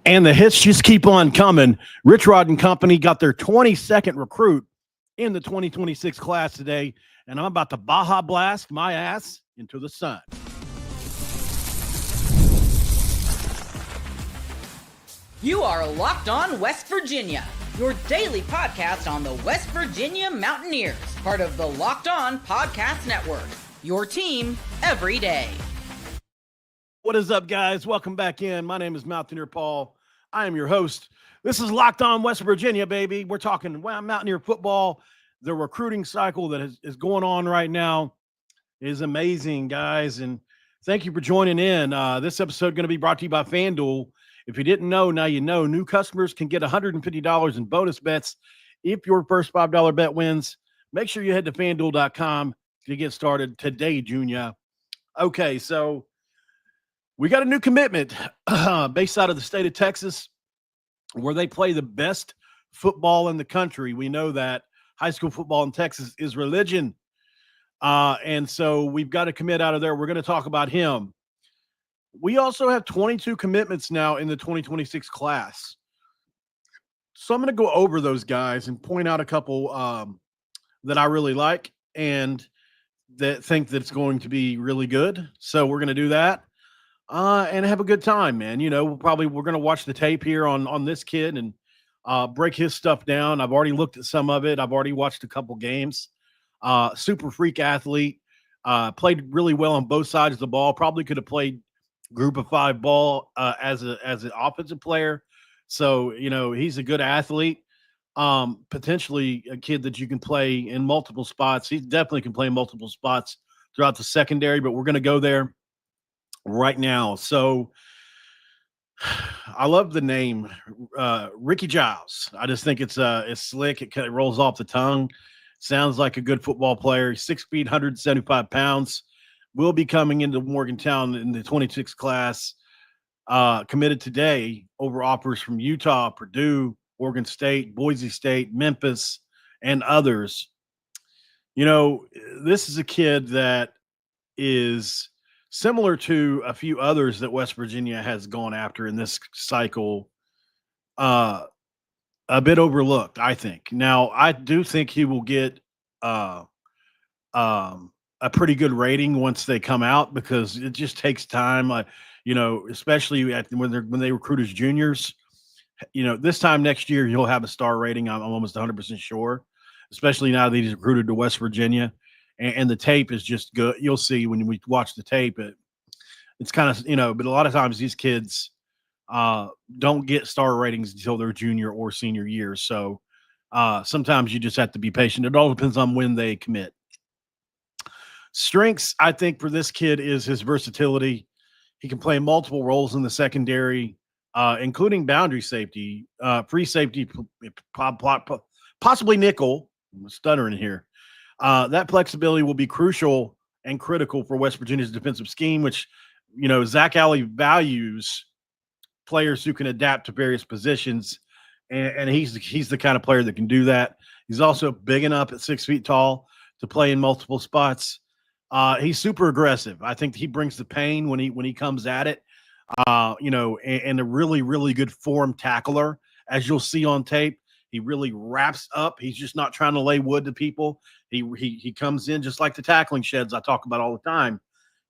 And the hits just keep on coming. Rich Rod and Company got their 22nd recruit in the 2026 class today, and I'm about to Baja Blast my ass into the sun. You are Locked On West Virginia, your daily podcast on the West Virginia Mountaineers, part of the Locked On Podcast Network, your team every day. What is up, guys? Welcome back in. My name is Mountaineer Paul. I am your host. This is Locked On West Virginia, baby. We're talking Mountaineer football. The recruiting cycle that is going on right now is amazing, guys. And thank you for joining in. This episode going to be brought to you by FanDuel. If you didn't know, now you know. New customers can get $150 in bonus bets if your first $5 bet wins. Make sure you head to FanDuel.com to get started today, Junior. Okay, so we got a new commitment based out of the state of Texas where they play the best football in the country. We know that high school football in Texas is religion. And so we've got to commit out of there. We're going to talk about him. We also have 22 commitments now in the 2026 class. So I'm going to go over those guys and point out a couple that I really like and that think that it's going to be really good. So we're going to do that. And have a good time, man. You know, we're going to watch the tape here on this kid and break his stuff down. I've already looked at some of it. I've already watched a couple games. Super freak athlete. Played really well on both sides of the ball. Probably could have played group of five ball as an offensive player. So, you know, he's a good athlete. Potentially a kid that you can play in multiple spots. He definitely can play in multiple spots throughout the secondary, but we're going to go there right now. So I love the name Rickey Giles. I just think it's slick. It rolls off the tongue. Sounds like a good football player. He's 6 feet, 175 pounds. Will be coming into Morgantown in the 26th class. Committed today over offers from Utah, Purdue, Oregon State, Boise State, Memphis, and others. You know, this is a kid that is similar to a few others that West Virginia has gone after in this cycle, a bit overlooked, I think. Now, I do think he will get a pretty good rating once they come out because it just takes time. You know, especially when they recruit as juniors. You know, this time next year he'll have a star rating. I'm almost 100% sure, especially now that he's recruited to West Virginia. And the tape is just good. You'll see when we watch the tape, it's kind of, you know, but a lot of times these kids don't get star ratings until their junior or senior year. So sometimes you just have to be patient. It all depends on when they commit. Strengths, I think, for this kid is his versatility. He can play multiple roles in the secondary, including boundary safety, free safety, possibly nickel. I'm stuttering here. That flexibility will be crucial and critical for West Virginia's defensive scheme, which, you know, Zach Alley values players who can adapt to various positions, and he's the kind of player that can do that. He's also big enough at 6 feet tall to play in multiple spots. He's super aggressive. I think he brings the pain when he comes at it. You know, and a really, really good form tackler, as you'll see on tape. He really wraps up. He's just not trying to lay wood to people. He comes in just like the tackling sheds I talk about all the time.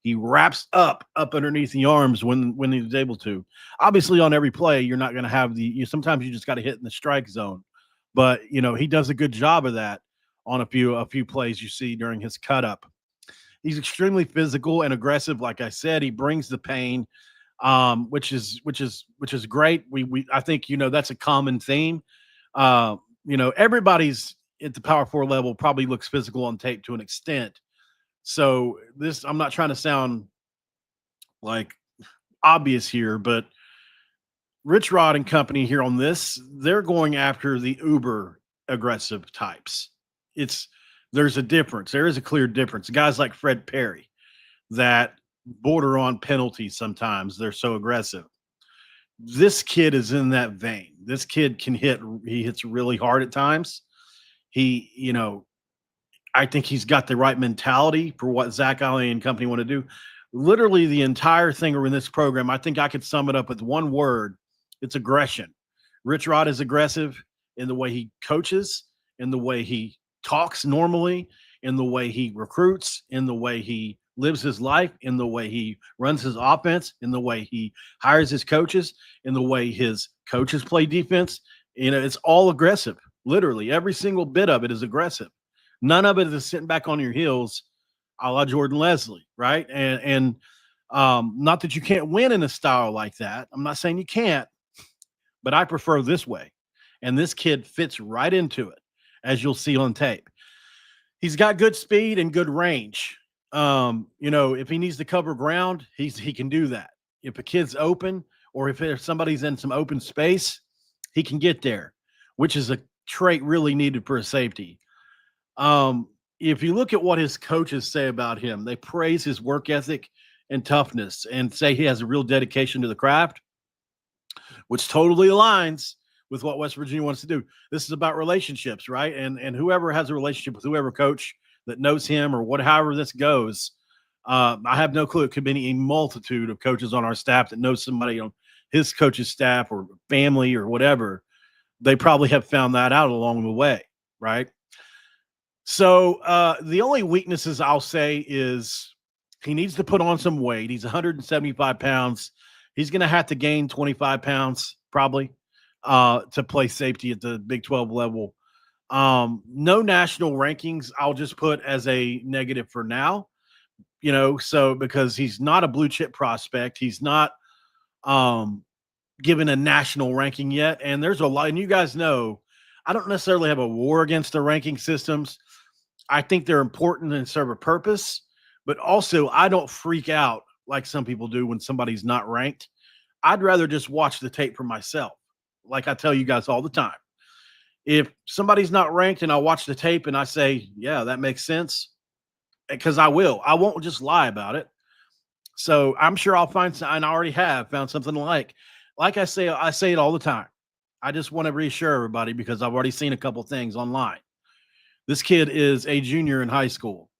He wraps up underneath the arms when he's able to. Obviously, on every play, you're not going to have sometimes you just got to hit in the strike zone. But, you know, he does a good job of that on a few plays you see during his cut up. He's extremely physical and aggressive. Like I said, he brings the pain, which is great. I think, you know, that's a common theme. You know, everybody's at the Power 4 level probably looks physical on tape to an extent. So I'm not trying to sound like obvious here, but Rich Rod and Company here on this, they're going after the uber aggressive types. There's a difference. There is a clear difference. Guys like Fred Perry that border on penalties sometimes. They're so aggressive. This kid is in that vein. This kid he hits really hard at times. You know, I think he's got the right mentality for what Zach Alley and company want to do. Literally the entire thing in this program, I think I could sum it up with one word, It's aggression. Rich Rod is aggressive in the way he coaches, in the way he talks normally, in the way he recruits, in the way he lives his life, in the way he runs his offense, in the way he hires his coaches, in the way his coaches play defense. It's all aggressive. Literally, every single bit of it is aggressive. None of it is sitting back on your heels, a la Jordan Leslie, right? And not that you can't win in a style like that. I'm not saying you can't, but I prefer this way. And this kid fits right into it, as you'll see on tape. He's got good speed and good range. If he needs to cover ground, he can do that. If a kid's open or if somebody's in some open space, he can get there, which is a trait really needed for a safety. If you look at what his coaches say about him, they praise his work ethic and toughness and say he has a real dedication to the craft, which totally aligns with what West Virginia wants to do. This is about relationships, right? And whoever has a relationship with whoever coach that knows him or however this goes, I have no clue. It could be a multitude of coaches on our staff that knows somebody on his coach's staff or family or whatever. They probably have found that out along the way, right? So the only weaknesses I'll say is he needs to put on some weight. He's 175 pounds. He's going to have to gain 25 pounds probably to play safety at the Big 12 level. No national rankings, I'll just put as a negative for now, so because he's not a blue chip prospect. He's not given a national ranking yet. And there's a lot, and you guys know, I don't necessarily have a war against the ranking systems. I think they're important and serve a purpose, but also I don't freak out like some people do when somebody's not ranked. I'd rather just watch the tape for myself. Like I tell you guys all the time, if somebody's not ranked and I watch the tape and I say, yeah, that makes sense, because I won't just lie about it. So I'm sure I'll find some, and I already have found something like I say it all the time. I just want to reassure everybody because I've already seen a couple things online. This kid is a junior in high school.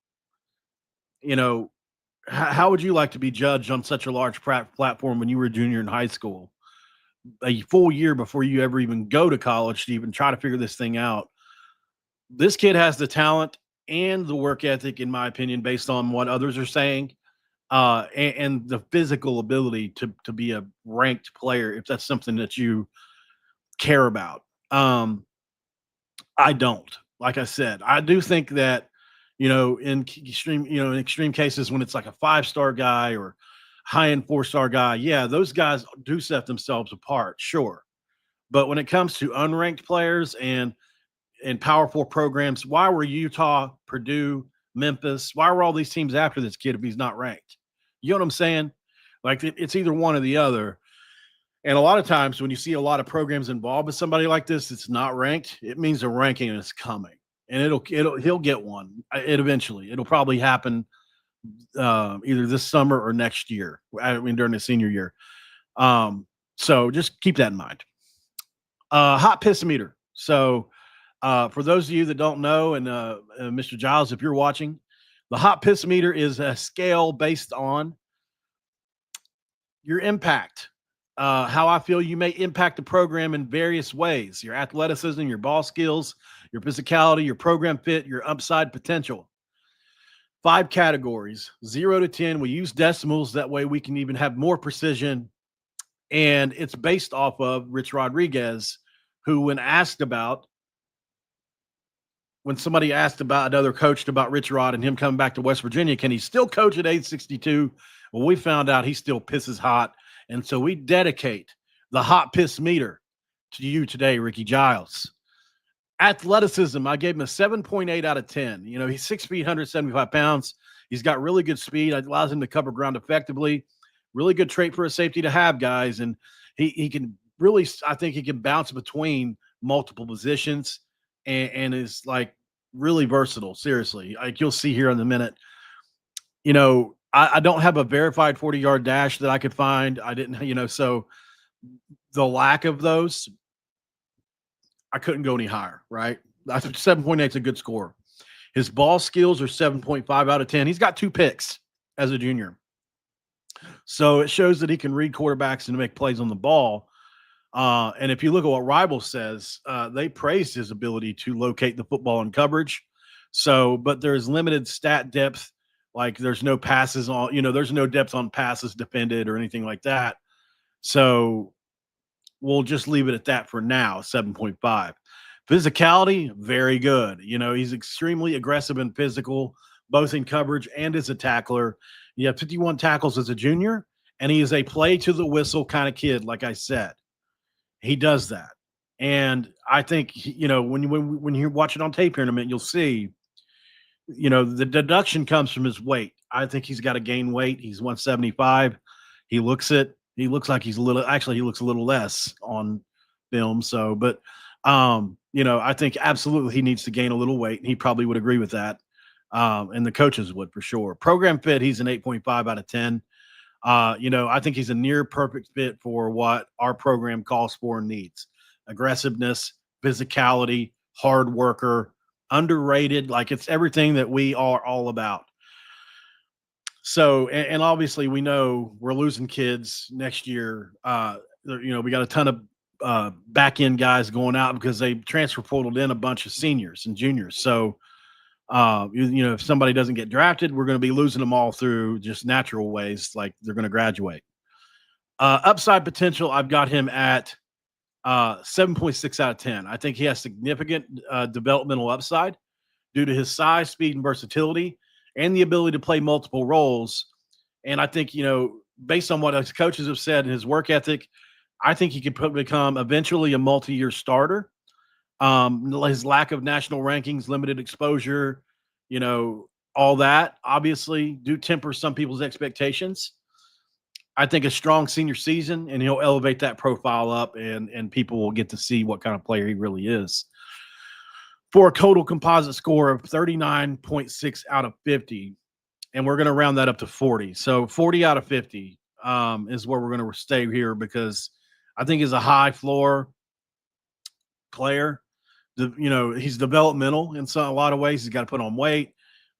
How would you like to be judged on such a large platform when you were a junior in high school? A full year before you ever even go to college to even try to figure this thing out. This kid has the talent and the work ethic, in my opinion, based on what others are saying, and the physical ability to be a ranked player, if that's something that you care about. I don't. Like I said, I do think that, in extreme cases when it's like a 5-star guy or high-end 4-star guy, yeah, those guys do set themselves apart, sure. But when it comes to unranked players and Power 4 programs, why were Utah, Purdue, Memphis, why were all these teams after this kid if he's not ranked? You know what I'm saying? Like, it's either one or the other. And a lot of times when you see a lot of programs involved with somebody like this that's not ranked, it means a ranking is coming. And he'll get one. It'll probably happen either this summer or next year. During the senior year. So just keep that in mind. Hot piss meter. So for those of you that don't know, and Mr. Giles, if you're watching, the hot piss meter is a scale based on your impact. How I feel you may impact the program in various ways: your athleticism, your ball skills, your physicality, your program fit, your upside potential. 5 categories, 0 to 10. We use decimals. That way we can even have more precision. And it's based off of Rich Rodriguez, who when somebody asked about another coach about Rich Rod and him coming back to West Virginia, can he still coach at age 62? Well, we found out he still pisses hot. And so we dedicate the hot piss meter to you today, Rickey Giles. Athleticism, I gave him a 7.8 out of 10. He's 6 feet, 175 pounds. He's got really good speed. It allows him to cover ground effectively. Really good trait for a safety to have, guys. And he can really, I think he can bounce between multiple positions and is like really versatile, seriously. Like you'll see here in a minute. I don't have a verified 40-yard dash that I could find. I didn't, so the lack of those, I couldn't go any higher, right? I think 7.8 is a good score. His ball skills are 7.5 out of 10. He's got 2 picks as a junior. So it shows that he can read quarterbacks and make plays on the ball. And if you look at what Rival says, they praised his ability to locate the football in coverage. So, but there's limited stat depth. Like there's no passes on, there's no depth on passes defended or anything like that. So we'll just leave it at that for now, 7.5. Physicality, very good. He's extremely aggressive and physical, both in coverage and as a tackler. He had 51 tackles as a junior, and he is a play to the whistle kind of kid, like I said. He does that. And I think, when you watch it on tape here in a minute, you'll see, the deduction comes from his weight. I think he's got to gain weight. He's 175. He looks like he looks a little less on film. So, but, I think absolutely he needs to gain a little weight. He probably would agree with that. And the coaches would for sure. Program fit, he's an 8.5 out of 10. I think he's a near perfect fit for what our program calls for and needs. Aggressiveness, physicality, hard worker, underrated. Like it's everything that we are all about. So, and obviously we know we're losing kids next year. We got a ton of back end guys going out because they transfer portaled in a bunch of seniors and juniors. So, if somebody doesn't get drafted, we're going to be losing them all through just natural ways, like they're going to graduate. Upside potential, I've got him at 7.6 out of 10. I think he has significant developmental upside due to his size, speed, and versatility, and the ability to play multiple roles. And I think, based on what his coaches have said and his work ethic, I think he could become eventually a multi-year starter. His lack of national rankings, limited exposure, all that obviously do temper some people's expectations. I think a strong senior season, and he'll elevate that profile up, and people will get to see what kind of player he really is. For a total composite score of 39.6 out of 50, and we're going to round that up to 40. So 40 out of 50 is where we're going to stay here, because I think he's a high floor player. He's developmental in a lot of ways. He's got to put on weight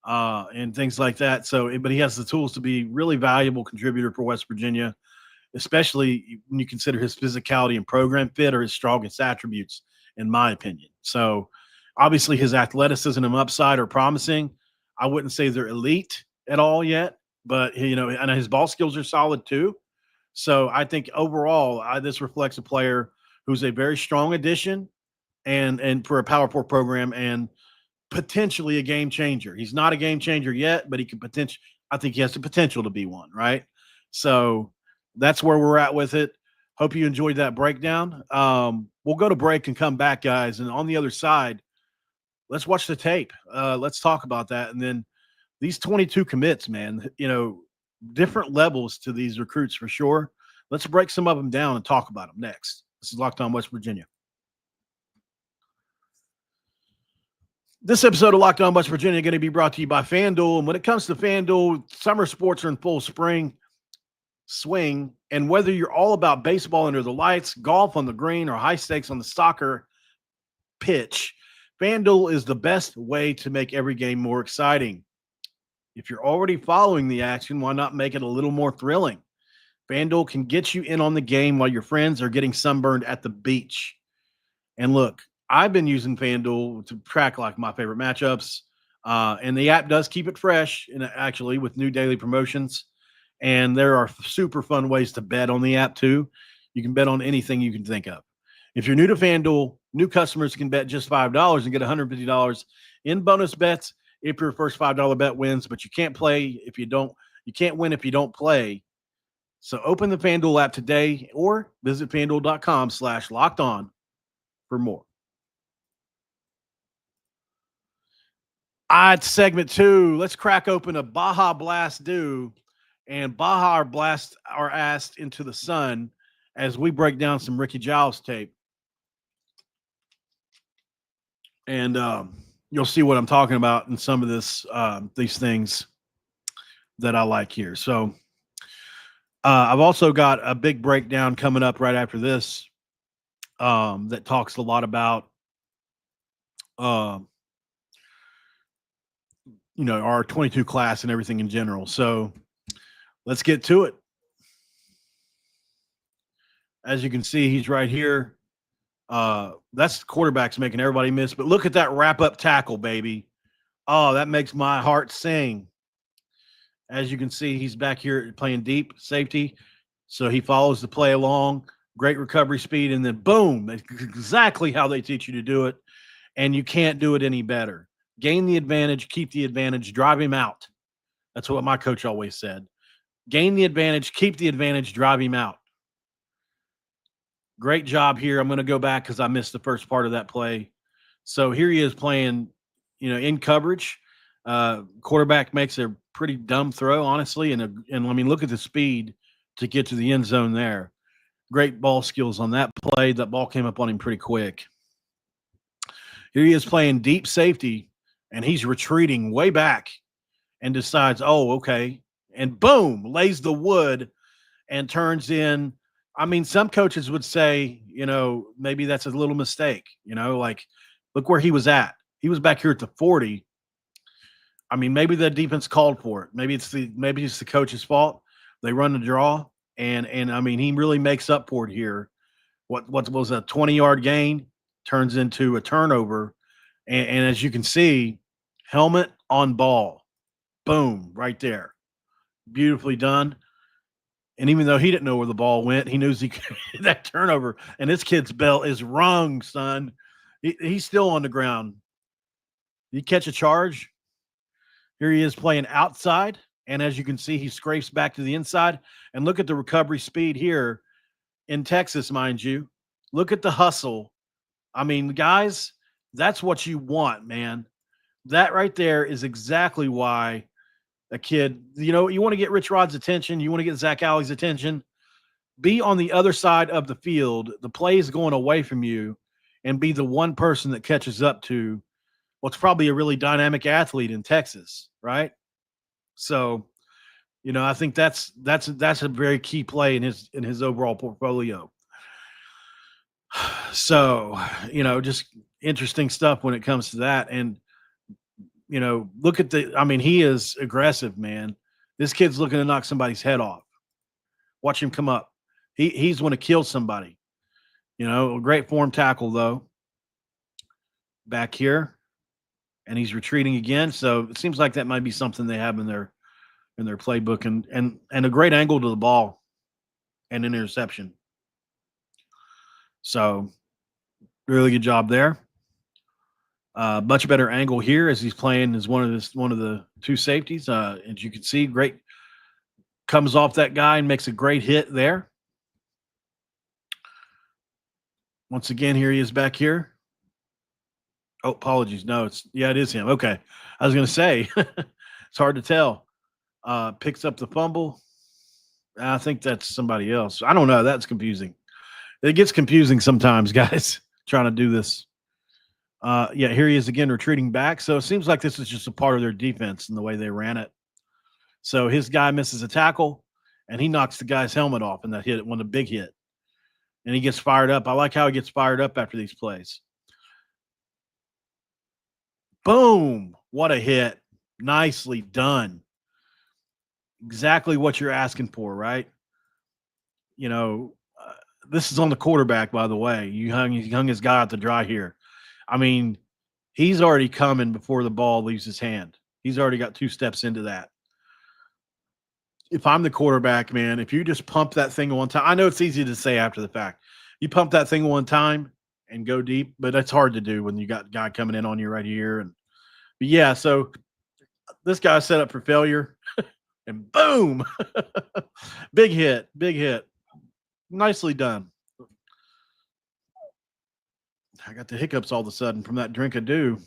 and things like that. So, but he has the tools to be really valuable contributor for West Virginia, especially when you consider his physicality and program fit are his strongest attributes, in my opinion. So, obviously, his athleticism and upside are promising. I wouldn't say they're elite at all yet, but and his ball skills are solid too. So, I think overall, this reflects a player who's a very strong addition. And for a Power 4 program, and potentially a game changer. He's not a game changer yet, but he could I think he has the potential to be one, right? So that's where we're at with it. Hope you enjoyed that breakdown. We'll go to break and come back, guys. And on the other side, let's watch the tape. Let's talk about that. And then these 22 commits, man, different levels to these recruits for sure. Let's break some of them down and talk about them next. This is Locked On West Virginia. This episode of Locked On West Virginia is going to be brought to you by FanDuel. And when it comes to FanDuel, summer sports are in full swing. And whether you're all about baseball under the lights, golf on the green, or high stakes on the soccer pitch, FanDuel is the best way to make every game more exciting. If you're already following the action, why not make it a little more thrilling? FanDuel can get you in on the game while your friends are getting sunburned at the beach. And look, I've been using FanDuel to track like my favorite matchups, and the app does keep it fresh, and actually with new daily promotions. And there are super fun ways to bet on the app too. You can bet on anything you can think of. If you're new to FanDuel, new customers can bet just $5 and get $150 in bonus bets if your first $5 bet wins. But you can't play if you don't. You can't win if you don't play. So open the FanDuel app today or visit FanDuel.com/lockedon for more. All right, segment 2. Let's crack open a Baja Blast Dew and Baja Blast our ass into the sun as we break down some Rickey Giles tape. And you'll see what I'm talking about in some of these things that I like here. So I've also got a big breakdown coming up right after this that talks a lot about our 22 class and everything in general. So let's get to it. As you can see, he's right here. That's the quarterback's making everybody miss. But look at that wrap-up tackle, baby. Oh, that makes my heart sing. As you can see, he's back here playing deep safety. So he follows the play along. Great recovery speed. And then boom, that's exactly how they teach you to do it. And you can't do it any better. Gain the advantage, keep the advantage, drive him out. That's what my coach always said. Gain the advantage, keep the advantage, drive him out. Great job here. I'm going to go back because I missed the first part of that play. So here he is playing, in coverage. Quarterback makes a pretty dumb throw, honestly. And I mean, look at the speed to get to the end zone there. Great ball skills on that play. That ball came up on him pretty quick. Here he is playing deep safety, and he's retreating way back and decides, oh, okay. And boom, lays the wood and turns in. I mean, some coaches would say, maybe that's a little mistake, like look where he was at. He was back here at the 40. I mean, maybe the defense called for it. Maybe it's the coach's fault. They run the draw, and I mean, he really makes up for it here. What was a 20-yard gain turns into a turnover, and as you can see, helmet on ball, boom, right there, beautifully done. And even though he didn't know where the ball went, he knows he could that turnover. And this kid's bell is rung, son. He's still on the ground. You catch a charge. Here he is playing outside. And as you can see, he scrapes back to the inside. And look at the recovery speed here in Texas, mind you. Look at the hustle. I mean, guys, that's what you want, man. That right there is exactly why a kid, you want to get Rich Rod's attention. You want to get Zach Alley's attention. Be on the other side of the field. The play is going away from you, and be the one person that catches up to what's probably a really dynamic athlete in Texas, right? So, I think that's a very key play in his overall portfolio. So, just interesting stuff when it comes to that. And look at he is aggressive, man. This kid's looking to knock somebody's head off. Watch him come up. He's going to kill somebody. A great form tackle, though. Back here. And he's retreating again. So it seems like that might be something they have in their playbook, and a great angle to the ball and an interception. So really good job there. Much better angle here as he's playing as one of the two safeties. As you can see, great comes off that guy and makes a great hit there. Once again, here he is back here. Oh, apologies. No, it is him. Okay. I was going to say, it's hard to tell. Picks up the fumble. I think that's somebody else. I don't know. That's confusing. It gets confusing sometimes, guys, trying to do this. Here he is again retreating back. So it seems like this is just a part of their defense and the way they ran it. So his guy misses a tackle, and he knocks the guy's helmet off, and that hit one, a big hit. And he gets fired up. I like how he gets fired up after these plays. Boom. What a hit. Nicely done. Exactly what you're asking for, right? This is on the quarterback, by the way. He hung his guy out to dry here. I mean, he's already coming before the ball leaves his hand. He's already got 2 steps into that. If I'm the quarterback, man, if you just pump that thing one time, I know it's easy to say after the fact. You pump that thing one time and go deep, but that's hard to do when you got a guy coming in on you right here. But yeah, so this guy's set up for failure, and boom, big hit. Nicely done. I got the hiccups all of a sudden from that drink of dew.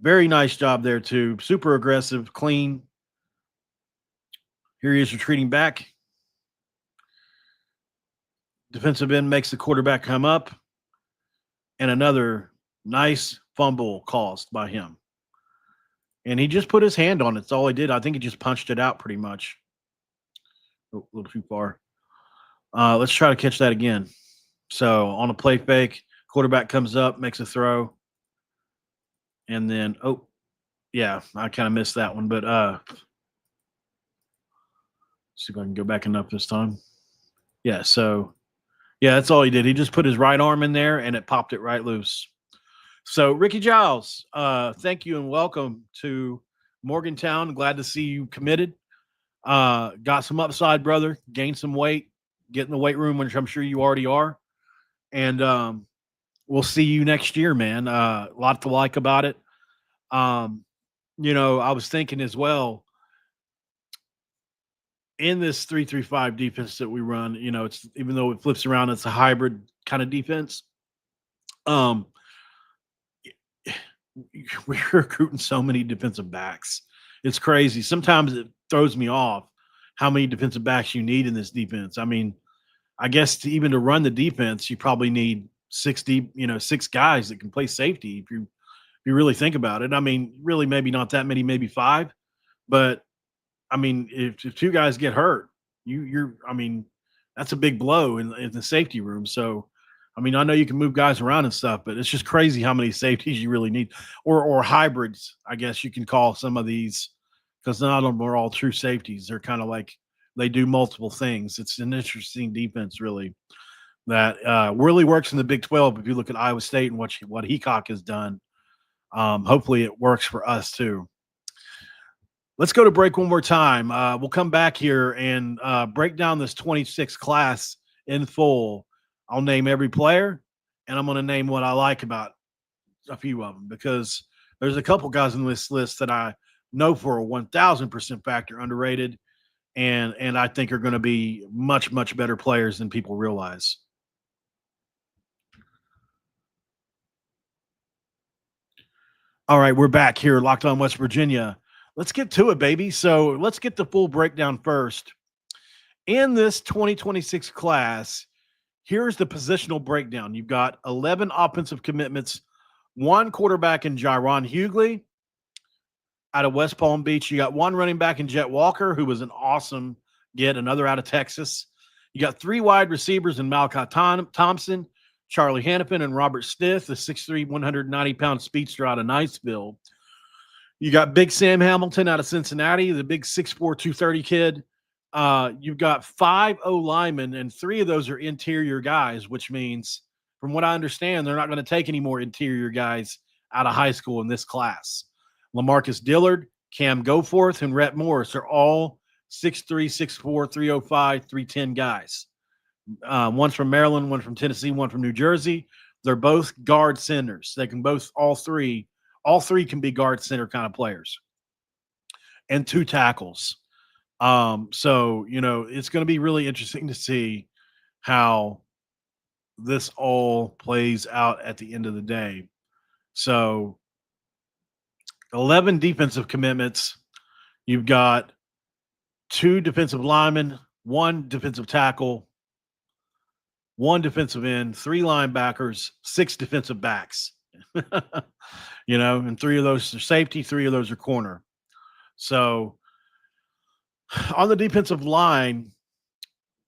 Very nice job there, too. Super aggressive, clean. Here he is retreating back. Defensive end makes the quarterback come up. And another nice fumble caused by him. And he just put his hand on it. That's all he did. I think he just punched it out pretty much. Oh, a little too far. Let's try to catch that again. So on a play fake, quarterback comes up, makes a throw. And then, I kind of missed that one. But see if I can go back enough this time. Yeah, so Yeah, that's all he did. He just put his right arm in there and it popped it right loose. So, Rickey Giles, thank you and welcome to Morgantown. Glad to see you committed. Got some upside, brother. Gained some weight. Get in the weight room, which I'm sure you already are. And we'll see you next year, man. A lot to like about it. I was thinking as well in this 3-3-5 defense that we run. It's even though it flips around, it's a hybrid kind of defense. We're recruiting so many defensive backs. It's crazy. Sometimes it throws me off how many defensive backs you need in this defense. I mean, I guess to run the defense, you probably need 6 guys that can play safety if you really think about it. I mean, really maybe not that many, maybe 5. But I mean, if 2 guys get hurt, that's a big blow in the safety room. So I mean, I know you can move guys around and stuff, but it's just crazy how many safeties you really need, or hybrids, I guess you can call some of these, because not all of them are all true safeties. They're kind of like they do multiple things. It's an interesting defense, really, that really works in the Big 12. If you look at Iowa State and what Heacock has done, hopefully it works for us too. Let's go to break one more time. We'll come back here and break down this 26 class in full. I'll name every player, and I'm going to name what I like about a few of them, because there's a couple guys on this list that I know for a 1,000% factor underrated, and I think are going to be much, much better players than people realize. All right, we're back here, Locked On West Virginia. Let's get to it, baby. So let's get the full breakdown first. In this 2026 class, here's the positional breakdown. You've got 11 offensive commitments, 1 quarterback in Jaron Hughley out of West Palm Beach. You got 1 running back in Jet Walker, who was an awesome get, another out of Texas. You got 3 wide receivers in Malachi Thompson, Charlie Hannafin, and Robert Smith, the 6'3", 190-pound speedster out of Niceville. You got Big Sam Hamilton out of Cincinnati, the big 6'4", 230 kid. You've got 5 O-linemen, and 3 of those are interior guys, which means, from what I understand, they're not going to take any more interior guys out of high school in this class. LaMarcus Dillard, Cam Goforth, and Rhett Morris are all 6'3", 6'4", 305, 310 guys. One's from Maryland, one from Tennessee, one from New Jersey. They're both guard centers. They can all three can be guard center kind of players. And 2 tackles. So, it's going to be really interesting to see how this all plays out at the end of the day. So 11 defensive commitments. You've got 2 defensive linemen, 1 defensive tackle, 1 defensive end, 3 linebackers, 6 defensive backs, and 3 of those are safety, 3 of those are corner. So on the defensive line,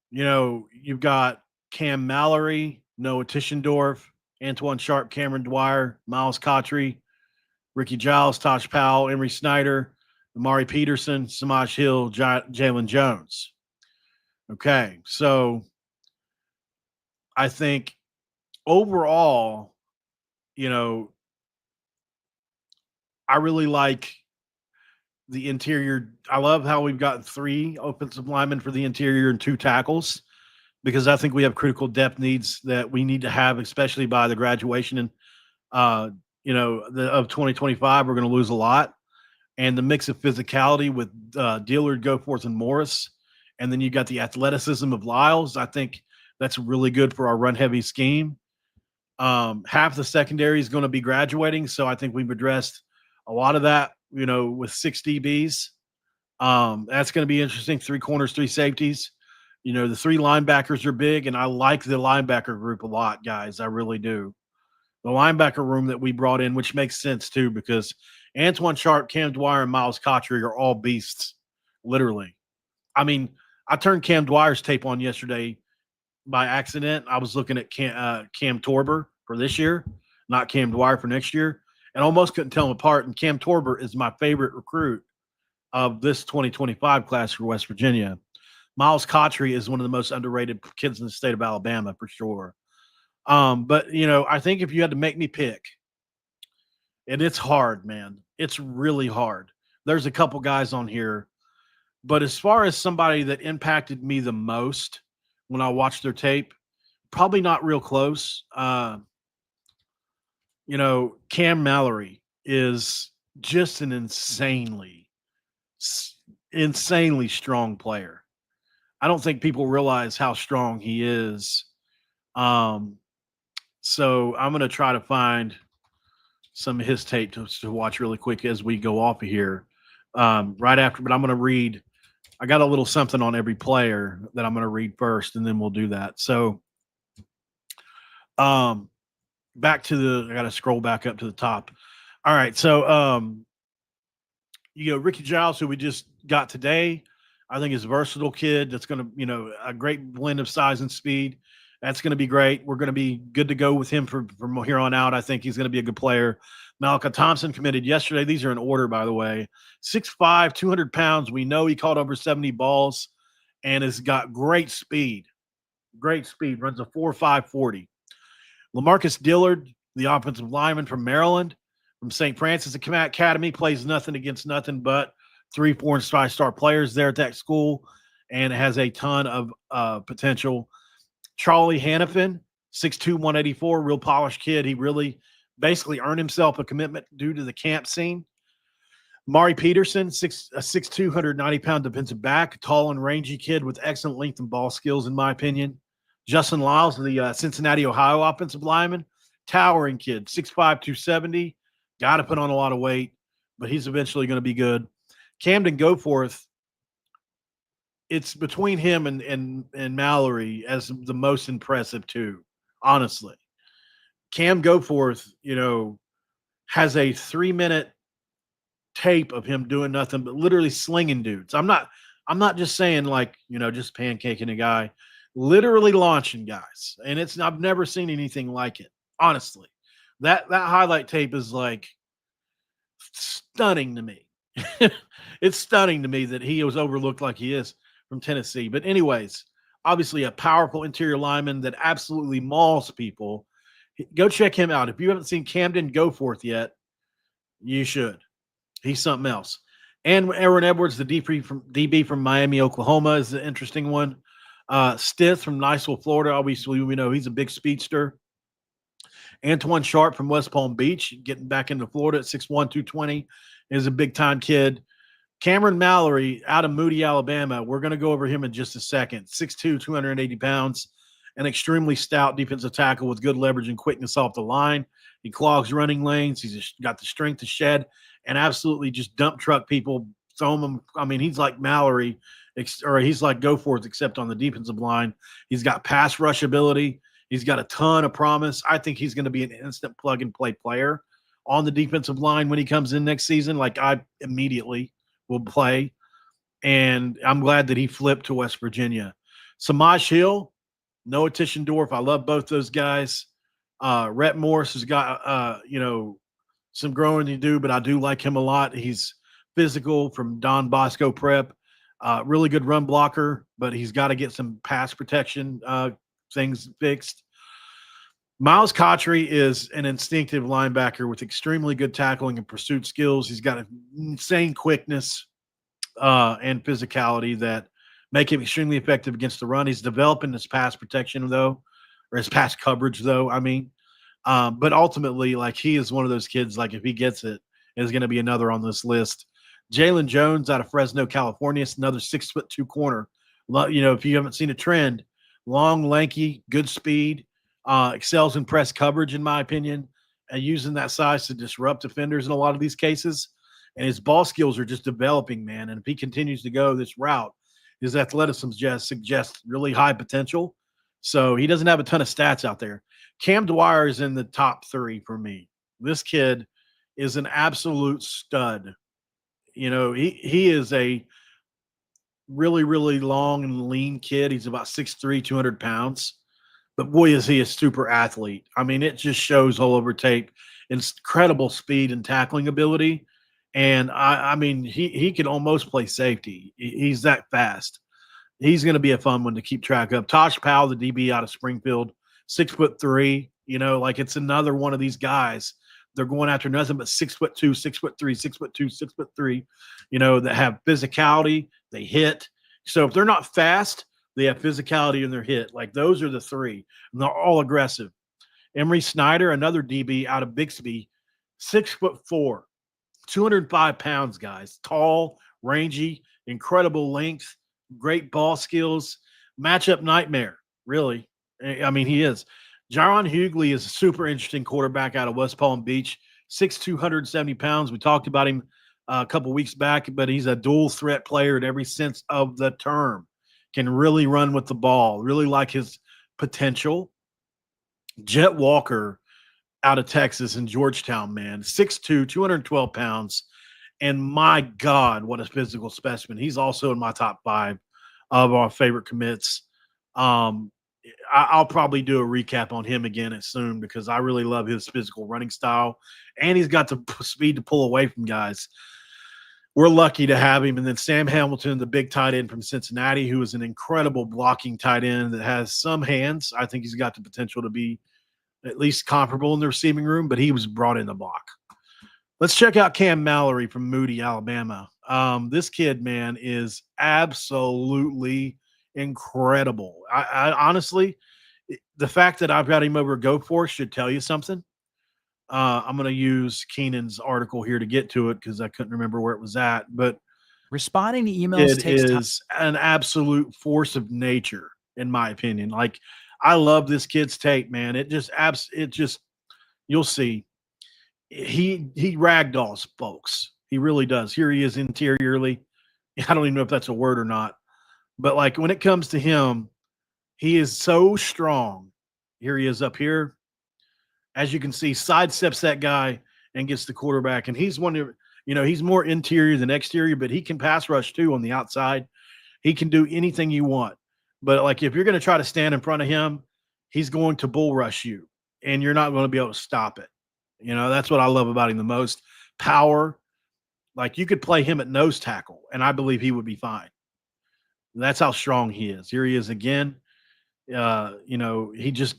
you've got Cam Mallory, Noah Tischendorf, Antoine Sharp, Cameron Dwyer, Miles Cottrey, Rickey Giles, Tosh Powell, Emery Snyder, Amari Peterson, Samaj Hill, Jalen Jones. Okay, so I think overall, I really like the interior. I love how we've got 3 offensive linemen for the interior and 2 tackles, because I think we have critical depth needs that we need to have, especially by the graduation and of 2025. We're going to lose a lot, and the mix of physicality with Dillard, Goforth, and Morris, and then you got the athleticism of Lyles. I think that's really good for our run-heavy scheme. Half the secondary is going to be graduating, so I think we've addressed a lot of that, with 6 DBs. That's going to be interesting. 3 corners, 3 safeties. The 3 linebackers are big, and I like the linebacker group a lot, guys. I really do. The linebacker room that we brought in, which makes sense too, because Antoine Sharp, Cam Dwyer, and Miles Cottrey are all beasts, literally. I mean, I turned Cam Dwyer's tape on yesterday by accident. I was looking at Cam Torber for this year, not Cam Dwyer for next year, and almost couldn't tell them apart. And Cam Torber is my favorite recruit of this 2025 class for West Virginia. Miles Cottrey is one of the most underrated kids in the state of Alabama for sure. But I think if you had to make me pick, and it's hard, man, it's really hard. There's a couple guys on here, but as far as somebody that impacted me the most when I watched their tape, probably not real close. Cam Mallory is just an insanely strong player. I don't think people realize how strong he is. So I'm going to try to find some of his tape to watch really quick as we go off of here right after. But I'm going to read. I got a little something on every player that I'm going to read first, and then we'll do that. So back to I got to scroll back up to the top. All right. So, Rickey Giles, who we just got today, I think is a versatile kid that's going to, a great blend of size and speed. That's going to be great. We're going to be good to go with him from here on out. I think he's going to be a good player. Malachi Thompson committed yesterday. These are in order, by the way. 6'5", 200 pounds. We know he caught over 70 balls and has got great speed. Runs a 4.5 40. LaMarcus Dillard, the offensive lineman from Maryland, from St. Francis Academy, plays nothing against nothing but 3, 4, and 5-star players there at that school, and has a ton of potential. Charlie Hannafin, 6'2", 184, real polished kid. He really basically earned himself a commitment due to the camp scene. Mari Peterson, 6'2", 190-pound defensive back, tall and rangy kid with excellent length and ball skills, in my opinion. Justin Lyles, the Cincinnati, Ohio offensive lineman, towering kid, 6'5", 270. Got to put on a lot of weight, but he's eventually going to be good. Camden Goforth, it's between him and Mallory as the most impressive too, honestly. Cam Goforth, has a 3-minute tape of him doing nothing but literally slinging dudes. I'm not just saying just pancaking a guy, literally launching guys. And I've never seen anything like it, honestly. That highlight tape is stunning to me. It's stunning to me that he was overlooked like he is from Tennessee. But anyways, obviously a powerful interior lineman that absolutely mauls people. Go check him out. If you haven't seen Camden Goforth yet, you should. He's something else. And Aaron Edwards, the DB from Miami, Oklahoma, is an interesting one. Stith from Niceville, Florida. Obviously, we know he's a big speedster. Antoine Sharp from West Palm Beach, getting back into Florida at 6'1", 220, is a big-time kid. Cameron Mallory out of Moody, Alabama. We're going to go over him in just a second. 6'2", 280 pounds, an extremely stout defensive tackle with good leverage and quickness off the line. He clogs running lanes. He's got the strength to shed and absolutely just dump truck people, throw them. I mean, he's like Mallory, or he's like Goforth, except on the defensive line. He's got pass rush ability. He's got a ton of promise. I think he's going to be an instant plug-and-play player on the defensive line when he comes in next season. I immediately will play, and I'm glad that he flipped to West Virginia. Samaj Hill, Noah Tischendorf, I love both those guys. Rhett Morris has got, some growing to do, but I do like him a lot. He's physical from Don Bosco Prep, really good run blocker, but he's got to get some pass protection things fixed. Miles Cottrey is an instinctive linebacker with extremely good tackling and pursuit skills. He's got an insane quickness and physicality that make him extremely effective against the run. He's developing his pass protection, though, or his pass coverage, though, but ultimately, he is one of those kids, if he gets it, is going to be another on this list. Jalen Jones out of Fresno, California, is another 6'2" corner. If you haven't seen a trend, long, lanky, good speed, excels in press coverage, in my opinion, and using that size to disrupt defenders in a lot of these cases. And his ball skills are just developing, man. And if he continues to go this route, his athleticism suggests really high potential. So he doesn't have a ton of stats out there. Cam Dwyer is in the top 3 for me. This kid is an absolute stud. He is a really, really long and lean kid. He's about 6'3", 200 pounds. But boy, is he a super athlete. I mean, it just shows all over tape. Incredible speed and tackling ability. And, he can almost play safety. He's that fast. He's going to be a fun one to keep track of. Tosh Powell, the DB out of Springfield, 6'3". Like it's another one of these guys. They're going after nothing but 6'2", 6'3", 6'2", 6'3", that have physicality. They hit. So if they're not fast, they have physicality in their hit. Like those are the three. And they're all aggressive. Emery Snyder, another DB out of Bixby, 6'4", 205 pounds, guys. Tall, rangy, incredible length, great ball skills, matchup nightmare, really. I mean, he is. Jaron Hughley is a super interesting quarterback out of West Palm Beach, 6'2", 270 pounds. We talked about him a couple weeks back, but he's a dual threat player in every sense of the term. Can really run with the ball, really like his potential. Jet Walker out of Texas in Georgetown, man, 6'2", 212 pounds. And my God, what a physical specimen. He's also in my top 5 of our favorite commits. I'll probably do a recap on him again soon because I really love his physical running style. And he's got the speed to pull away from guys. We're lucky to have him. And then Sam Hamilton, the big tight end from Cincinnati, who is an incredible blocking tight end that has some hands. I think he's got the potential to be at least comparable in the receiving room, but he was brought in the block. Let's check out Cam Mallory from Moody, Alabama. This kid, man, is absolutely incredible. I honestly, the fact that I've got him over GoForce should tell you something. I'm going to use Keenan's article here to get to it because I couldn't remember where it was at. But responding to emails takes time. It is an absolute force of nature, in my opinion. Like, I love this kid's tape, man. It just you'll see. He ragdolls folks. He really does. Here he is interiorly. I don't even know if that's a word or not. But like when it comes to him, he is so strong. Here he is up here. As you can see, sidesteps that guy and gets the quarterback. And he's one of, he's more interior than exterior, but he can pass rush too on the outside. He can do anything you want. But like if you're going to try to stand in front of him, he's going to bull rush you and you're not going to be able to stop it. That's what I love about him the most. Power. Like you could play him at nose tackle and I believe he would be fine. That's how strong he is. Here he is again. He just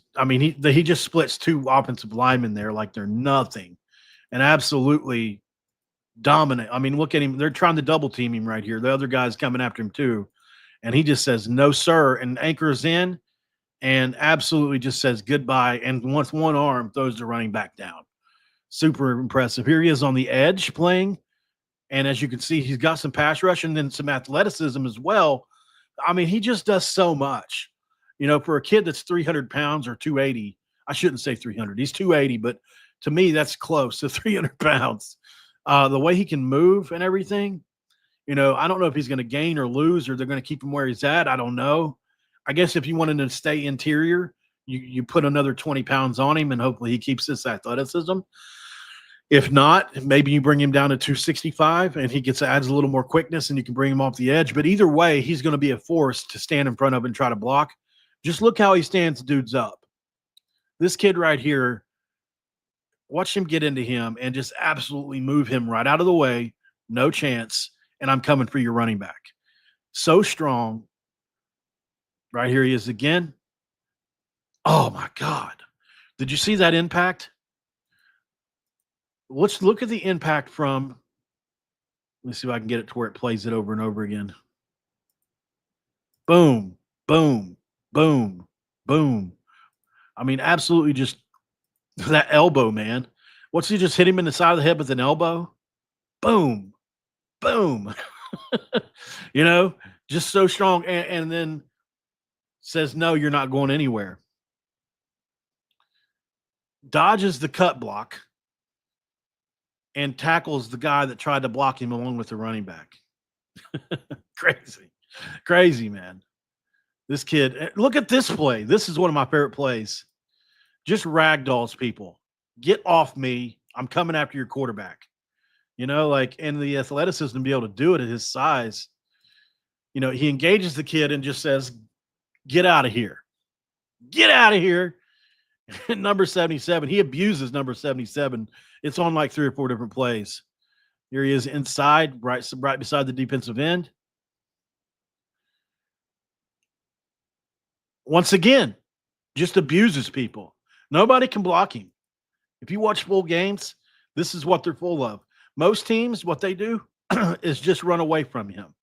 splits 2 offensive linemen there like they're nothing and absolutely dominant. I mean, look at him. They're trying to double team him right here. The other guy's coming after him too. And he just says, no, sir, and anchors in and absolutely just says goodbye. And once one arm throws the running back down. Super impressive. Here he is on the edge playing. And as you can see, he's got some pass rush and then some athleticism as well. I mean, he just does so much. For a kid that's 300 pounds or 280, I shouldn't say 300. He's 280, but to me, that's close to 300 pounds. The way he can move and everything, I don't know if he's going to gain or lose or they're going to keep him where he's at. I don't know. I guess if you wanted to stay interior, you put another 20 pounds on him and hopefully he keeps this athleticism. If not, maybe you bring him down to 265 and he adds a little more quickness and you can bring him off the edge. But either way, he's going to be a force to stand in front of and try to block. Just look how he stands dudes up. This kid right here, watch him get into him and just absolutely move him right out of the way. No chance. And I'm coming for your running back. So strong. Right here he is again. Oh, my God. Did you see that impact? Let's look at the impact from – let me see if I can get it to where it plays it over and over again. Boom, boom, boom, boom. I mean, absolutely just that elbow, man. What's he just hit him in the side of the head with an elbow? Boom, boom. Just so strong. And then says, no, you're not going anywhere. Dodges the cut block and tackles the guy that tried to block him along with the running back. Crazy, man. This kid, look at this play. This is one of my favorite plays. Just ragdolls people. Get off me. I'm coming after your quarterback. And the athleticism to be able to do it at his size. He engages the kid and just says, get out of here. Get out of here. Number 77. He abuses number 77. It's on like 3 or 4 different plays. Here he is inside, right beside the defensive end. once again, just abuses people. Nobody can block him. If you watch full games, this is what they're full of. Most teams, what they do is just run away from him.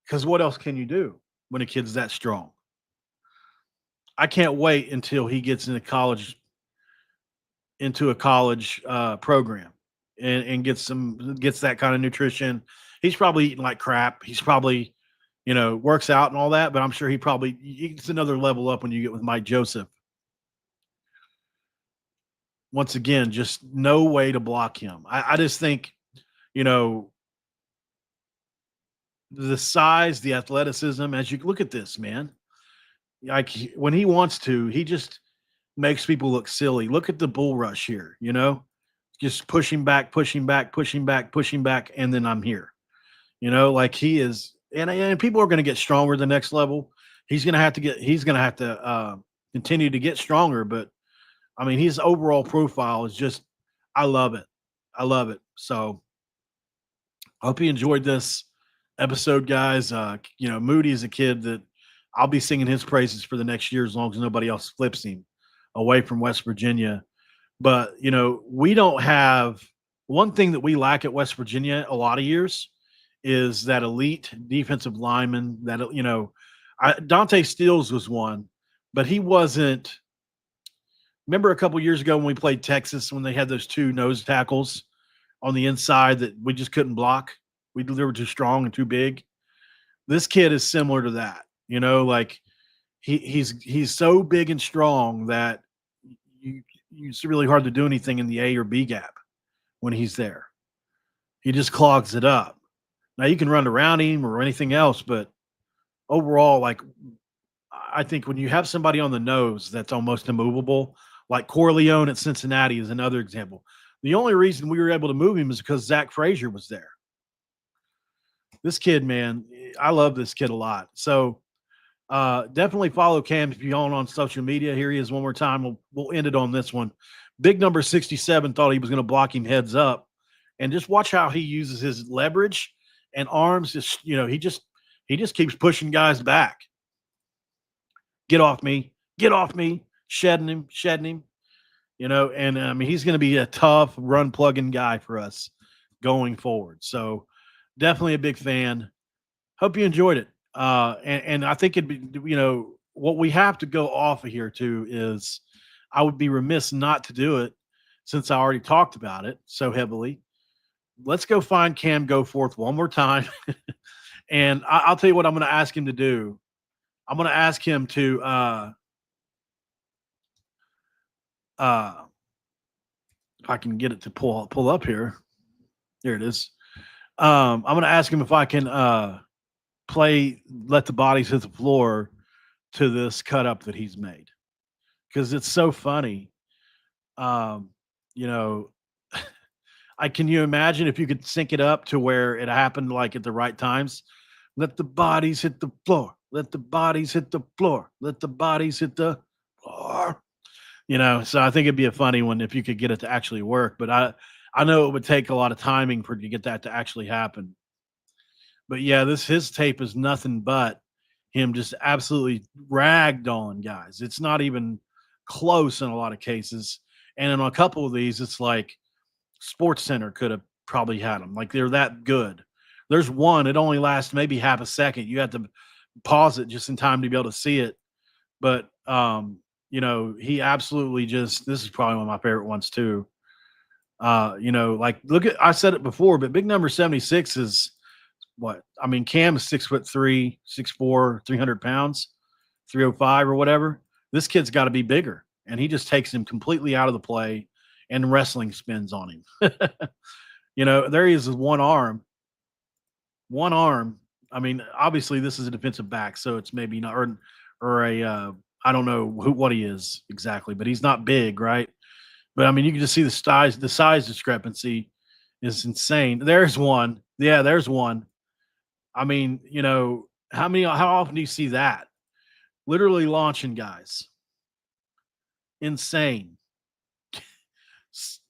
Because what else can you do when a kid's that strong? I can't wait until he gets into a college program and gets that kind of nutrition. He's probably eating like crap. He's probably, works out and all that, but I'm sure it's another level up when you get with Mike Joseph. Once again, just no way to block him. I just think, the size, the athleticism, as you look at this, man, like when he wants to, he just makes people look silly. Look at the bull rush here, just pushing back, pushing back, pushing back, pushing back, and then I'm here. Like he is, and people are going to get stronger the next level. He's going to have to continue to get stronger. But I mean, his overall profile is just, I love it. I love it. So I hope you enjoyed this episode, guys. Moody is a kid that I'll be singing his praises for the next year as long as nobody else flips him away from West Virginia. But, we don't have one thing that we lack at West Virginia a lot of years is that elite defensive lineman that, Dante Steele was one, but he wasn't. Remember a couple years ago when we played Texas, when they had those two nose tackles on the inside that we just couldn't block? They were too strong and too big. This kid is similar to that, like he's so big and strong that it's really hard to do anything in the A or B gap when he's there. He just clogs it up. Now you can run around him or anything else, but overall, like I think when you have somebody on the nose that's almost immovable, like Corleone at Cincinnati is another example. The only reason we were able to move him is because Zach Frazier was there. This kid, man, I love this kid a lot. So definitely follow Cam if you're on social media. Here he is one more time. We'll end it on this one. Big number 67 thought he was going to block him heads up. And just watch how he uses his leverage and arms. He just keeps pushing guys back. Get off me, shedding him. And I mean, he's going to be a tough run plugging guy for us going forward. So definitely a big fan. Hope you enjoyed it. And I think it'd be, what we have to go off of here too is I would be remiss not to do it since I already talked about it so heavily. Let's go find Cam Goforth one more time. And I'll tell you what I'm going to ask him to do. I'm going to ask him to, if I can get it to pull up here. There it is. I'm going to ask him if I can play Let the Bodies Hit the Floor to this cut up that he's made. Because it's so funny. Can you imagine if you could sync it up to where it happened like at the right times? Let the bodies hit the floor. Let the bodies hit the floor. Let the bodies hit the floor. So I think it'd be a funny one if you could get it to actually work. But I know it would take a lot of timing to get that to actually happen. But yeah, his tape is nothing but him just absolutely ragged on guys. It's not even close in a lot of cases. And in a couple of these, it's like Sports Center could have probably had them. Like they're that good. There's one, it only lasts maybe half a second. You have to pause it just in time to be able to see it. But, he absolutely this is probably one of my favorite ones too. I said it before, but big number 76 is what? I mean, Cam is 6'3", 6'4", 300 pounds, 305 or whatever. This kid's got to be bigger. And he just takes him completely out of the play and wrestling spins on him. There he is with one arm. I mean, obviously this is a defensive back, so it's maybe not, or a, I don't know what he is exactly, but he's not big, right? But I mean, you can just see the size discrepancy is insane. There's one. Yeah, there's one. I mean, how often do you see that? Literally launching guys. Insane.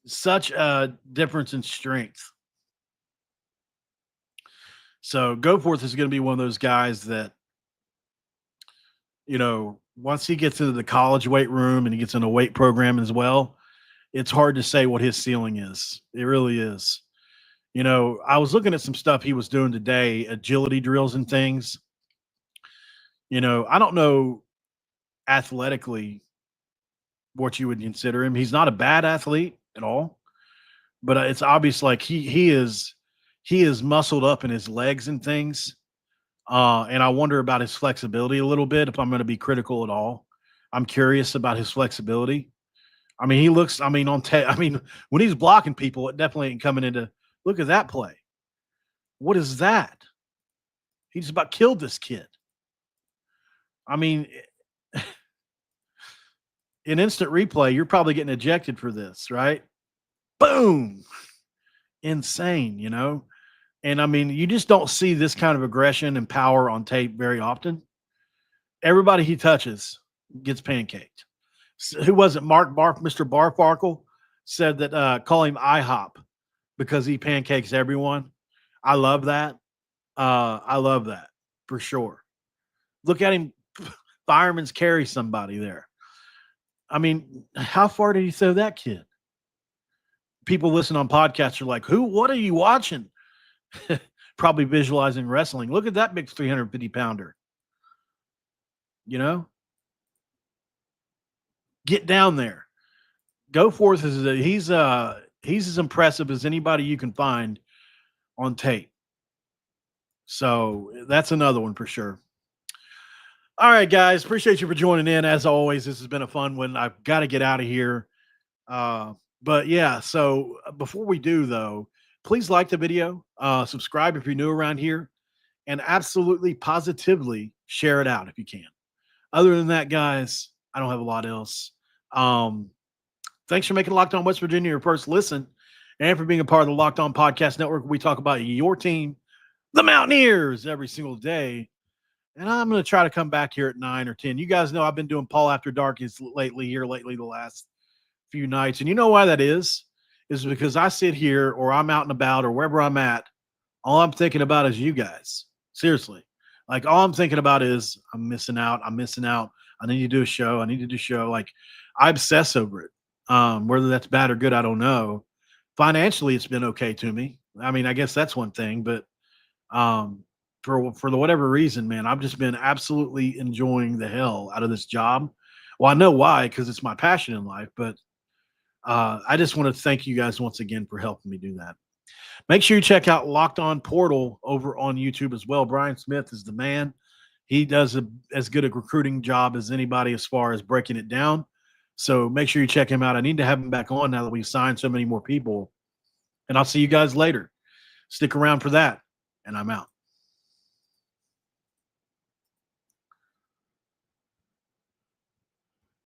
Such a difference in strength. So Goforth is going to be one of those guys that, once he gets into the college weight room and he gets in a weight program as well, it's hard to say what his ceiling is. It really is. You know, I was looking at some stuff he was doing today, agility drills and things. You know, I don't know athletically what you would consider him. He's not a bad athlete at all, but it's obvious like he is muscled up in his legs and things. And I wonder about his flexibility a little bit if I'm going to be critical at all. I'm curious about his flexibility. I mean, he looks, I mean, when he's blocking people, it definitely ain't coming into, look at that play. What is that? He just about killed this kid. I mean, in instant replay, you're probably getting ejected for this, right? Boom. Insane, you know? And I mean, you just don't see this kind of aggression and power on tape very often. Everybody he touches gets pancaked. Who was it? Mr. Barfarkle said that call him IHOP because he pancakes everyone. I love that. I love that for sure. Look at him fireman's carry somebody there. I mean, how far did he throw that kid? People listen on podcasts are like, what are you watching? Probably visualizing wrestling. Look at that big 350 pounder. You know, get down there. Goforth he's as impressive as anybody you can find on tape. So that's another one for sure. All right, guys. Appreciate you for joining in. As always, this has been a fun one. I've got to get out of here. But yeah, so before we do though, please like the video, subscribe if you're new around here, and absolutely positively share it out if you can. Other than that, guys, I don't have a lot else. Thanks for making Locked On West Virginia your first listen and for being a part of the Locked On Podcast Network. We talk about your team, the Mountaineers, every single day. And I'm going to try to come back here at 9 or 10. You guys know I've been doing Paul After Dark lately the last few nights. And you know why that is because I sit here or I'm out and about or wherever I'm at. All I'm thinking about is you guys. Seriously. Like all I'm thinking about is I'm missing out. I need to do a show. Like I obsess over it. Whether that's bad or good, I don't know. Financially, it's been okay to me. I mean, I guess that's one thing, but for the whatever reason, man, I've just been absolutely enjoying the hell out of this job. Well, I know why, because it's my passion in life, but I just want to thank you guys once again for helping me do that. Make sure you check out Locked On Portal over on YouTube as well. Brian Smith is the man. He does as good a recruiting job as anybody as far as breaking it down. So make sure you check him out. I need to have him back on now that we've signed so many more people. And I'll see you guys later. Stick around for that. And I'm out.